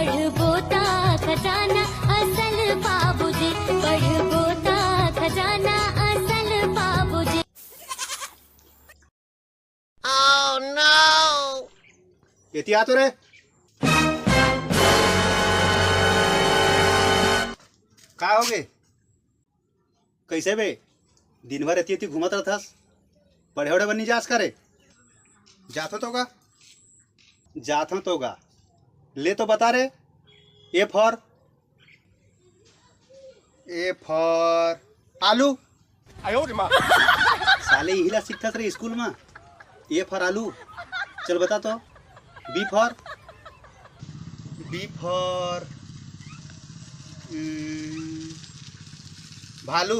पढ़बोता खजाना असल बाबूजी, पढ़बोता खजाना असल बाबूजी। Oh no! येती आतो रे काय हो गे कैसे बे दिन भर येती घूमत रहतास पढ़े वढ़े बनी जास करे जात हो तो गा ले तो बता रे ए फॉर आलू साले यही सीखता रे स्कूल में ए फॉर आलू चल बता तो बी फॉर भालू